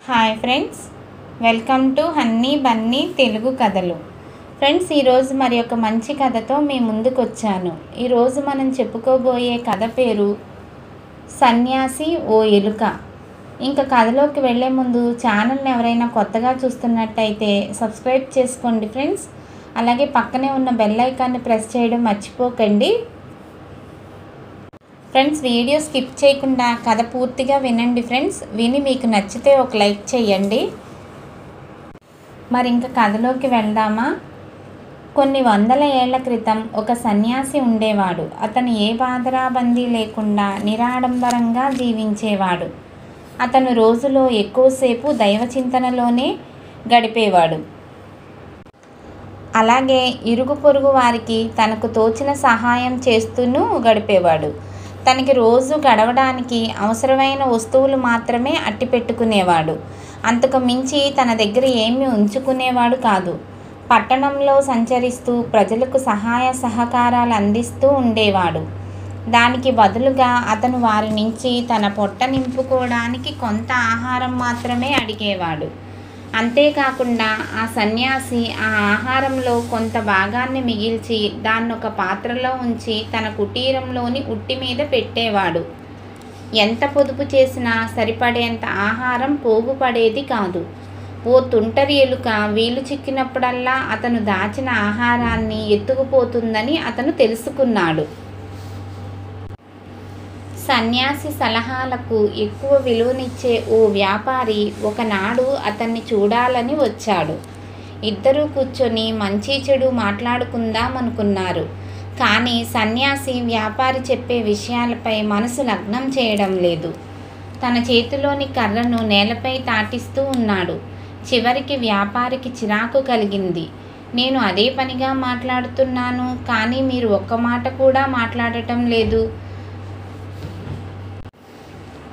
Hi friends, welcome to Honey Bunny Telugu కథలు. Friends, ఈరోజు మరి ఒక మంచి కథతో మీ ముందుకు వచ్చాను. ఈరోజు మనం చెప్పుకోబోయే కథ పేరు సన్యాసి ఓ ఎలుక. ఇంకా కథలోకి వెళ్ళే ముందు ఛానల్ని ఎవరైనా కొత్తగా చూస్తున్నట్టయితే సబ్స్క్రైబ్ చేసుకోండి ఫ్రెండ్స్. అలాగే పక్కనే ఉన్న బెల్ ఐకాన్ని ప్రెస్ చేయడం మర్చిపోకండి. ఫ్రెండ్స్, వీడియో స్కిప్ చేయకుండా కథ పూర్తిగా వినండి ఫ్రెండ్స్. విని మీకు నచ్చితే ఒక లైక్ చేయండి. మరి ఇంకా కథలోకి వెళ్దామా? కొన్ని వందల ఏళ్ల క్రితం ఒక సన్యాసి ఉండేవాడు. అతను ఏ బాధరాబందీ లేకుండా నిరాడంబరంగా జీవించేవాడు. అతను రోజులో ఎక్కువసేపు దైవ చింతనలోనే గడిపేవాడు. అలాగే ఇరుగు పొరుగు వారికి తనకు తోచిన సహాయం చేస్తూనూ గడిపేవాడు. తనకి రోజు గడవడానికి అవసరమైన వస్తువులు మాత్రమే అట్టి పెట్టుకునేవాడు. అంతకు మించి తన దగ్గర ఏమీ ఉంచుకునేవాడు కాదు. పట్టణంలో సంచరిస్తూ ప్రజలకు సహాయ సహకారాలు అందిస్తూ ఉండేవాడు. దానికి బదులుగా అతను వారి నుంచి తన పొట్ట నింపుకోవడానికి కొంత ఆహారం మాత్రమే అడిగేవాడు. అంతేకాకుండా ఆ సన్యాసి ఆ ఆహారంలో కొంత భాగాన్ని మిగిల్చి దాన్ని ఒక పాత్రలో ఉంచి తన కుటీరంలోని ఉట్టి మీద పెట్టేవాడు. ఎంత పొదుపు చేసినా సరిపడేంత ఆహారం పోగుపడేది కాదు. ఓ తుంటరి ఎలుక వీలు చిక్కినప్పుడల్లా అతను దాచిన ఆహారాన్ని ఎత్తుకుపోతుందని అతను తెలుసుకున్నాడు. సన్యాసి సలహాలకు ఎక్కువ విలువనిచ్చే ఓ వ్యాపారి ఒకనాడు అతన్ని చూడాలని వచ్చాడు. ఇద్దరూ కూర్చొని మంచి చెడు మాట్లాడుకుందామనుకున్నారు. కానీ సన్యాసి వ్యాపారి చెప్పే విషయాలపై మనసు లగ్నం చేయడం లేదు. తన చేతిలోని కర్రను నేలపై తాటిస్తూ ఉన్నాడు. చివరికి వ్యాపారికి చిరాకు కలిగింది. నేను అదే పనిగా మాట్లాడుతున్నాను, కానీ మీరు ఒక్క మాట కూడా మాట్లాడటం లేదు.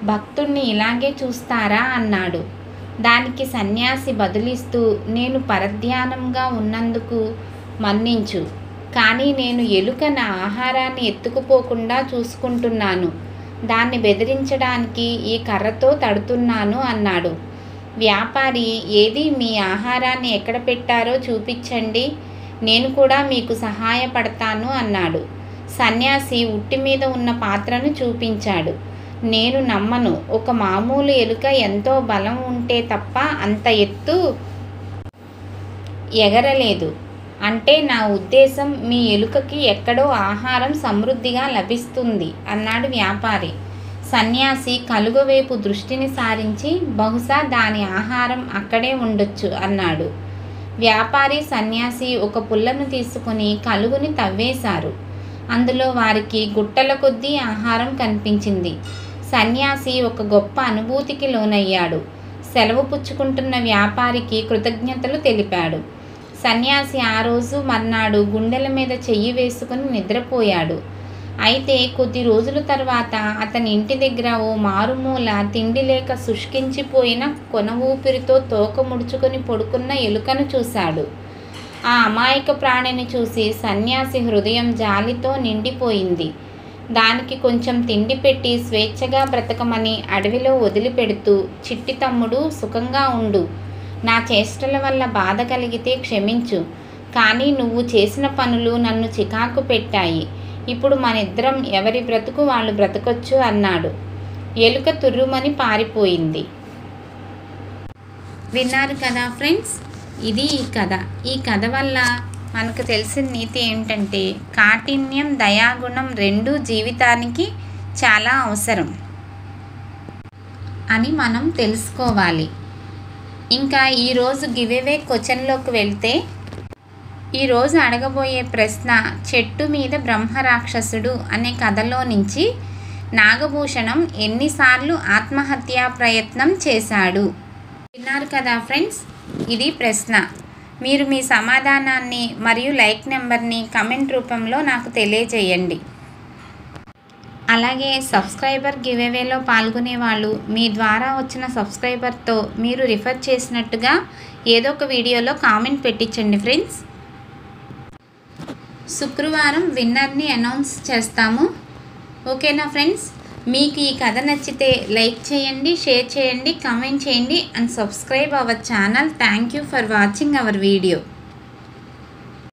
భక్తుణ్ణి ఇలాగే చూస్తారా అన్నాడు. దానికి సన్యాసి బదులిస్తూ, నేను పరధ్యానంగా ఉన్నందుకు మన్నించు, కానీ నేను ఎలుక నా ఆహారాన్ని ఎత్తుకుపోకుండా చూసుకుంటున్నాను. దాన్ని బెదిరించడానికి ఈ కర్రతో తడుతున్నాను అన్నాడు. వ్యాపారి, ఏది మీ ఆహారాన్ని ఎక్కడ పెట్టారో చూపించండి, నేను కూడా మీకు సహాయపడతాను అన్నాడు. సన్యాసి ఉట్టి మీద ఉన్న పాత్రను చూపించాడు. నేను నమ్మను, ఒక మామూలు ఎలుక ఎంతో బలం ఉంటే తప్ప అంత ఎత్తు ఎగరలేదు. అంటే నా ఉద్దేశం, మీ ఎలుకకి ఎక్కడో ఆహారం సమృద్ధిగా లభిస్తుంది అన్నాడు వ్యాపారి. సన్యాసి కలుగవైపు దృష్టిని సారించి, బహుశా దాని ఆహారం అక్కడే ఉండొచ్చు అన్నాడు. వ్యాపారి సన్యాసి ఒక పుల్లను తీసుకుని కలుగుని తవ్వేశారు. అందులో వారికి గుట్టల కొద్దీ ఆహారం కనిపించింది. సన్యాసి ఒక గొప్ప అనుభూతికి లోనయ్యాడు. సెలవు పుచ్చుకుంటున్న వ్యాపారికి కృతజ్ఞతలు తెలిపాడు. సన్యాసి ఆ రోజు మర్నాడు గుండెల మీద చెయ్యి వేసుకుని నిద్రపోయాడు. అయితే కొద్ది రోజుల తర్వాత అతని ఇంటి దగ్గర ఓ మారుమూల తిండి లేక శుష్కించిపోయిన కొన ఊపిరితో తోక ముడుచుకొని పడుకున్న ఎలుకను చూశాడు. ఆ అమాయక ప్రాణిని చూసి సన్యాసి హృదయం జాలితో నిండిపోయింది. దానికి కొంచెం తిండి పెట్టి స్వేచ్ఛగా బ్రతకమని అడవిలో వదిలిపెడుతూ, చిట్టి తమ్ముడు, సుఖంగా ఉండు. నా చేష్టల వల్ల బాధ కలిగితే క్షమించు, కానీ నువ్వు చేసిన పనులు నన్ను చికాకు పెట్టాయి. ఇప్పుడు మనిద్దరం ఎవరి బ్రతుకు వాళ్ళు బ్రతకొచ్చు అన్నాడు. ఎలుక తుర్రుమని పారిపోయింది. విన్నారు కదా ఫ్రెండ్స్, ఇది ఈ కథ. ఈ కథ వల్ల మనకు తెలిసిన నీతి ఏంటంటే, కాఠిన్యం, దయాగుణం రెండూ జీవితానికి చాలా అవసరం అని మనం తెలుసుకోవాలి. ఇంకా ఈరోజు గివేవే క్వశ్చన్లోకి వెళ్తే, ఈరోజు అడగబోయే ప్రశ్న, చెట్టు మీద బ్రహ్మరాక్షసుడు అనే కథలో నుంచి నాగభూషణం ఎన్నిసార్లు ఆత్మహత్యా ప్రయత్నం చేశాడు? విన్నారు కదా ఫ్రెండ్స్, ఇది ప్రశ్న. మీరు మీ సమాధానాన్ని మరియు లైక్ నెంబర్ని కమెంట్ రూపంలో నాకు తెలియజేయండి. అలాగే సబ్స్క్రైబర్ గివేవేలో పాల్గొనే వాళ్ళు మీ ద్వారా వచ్చిన సబ్స్క్రైబర్తో మీరు రిఫర్ చేసినట్టుగా ఏదో ఒక వీడియోలో కామెంట్ పెట్టించండి ఫ్రెండ్స్. శుక్రవారం విన్నర్ని అనౌన్స్ చేస్తాము. ఓకేనా ఫ్రెండ్స్? మీకు ఈ కథ నచ్చితే లైక్ చేయండి, షేర్ చేయండి, కామెంట్ చేయండి and subscribe our channel. Thank you for watching our video.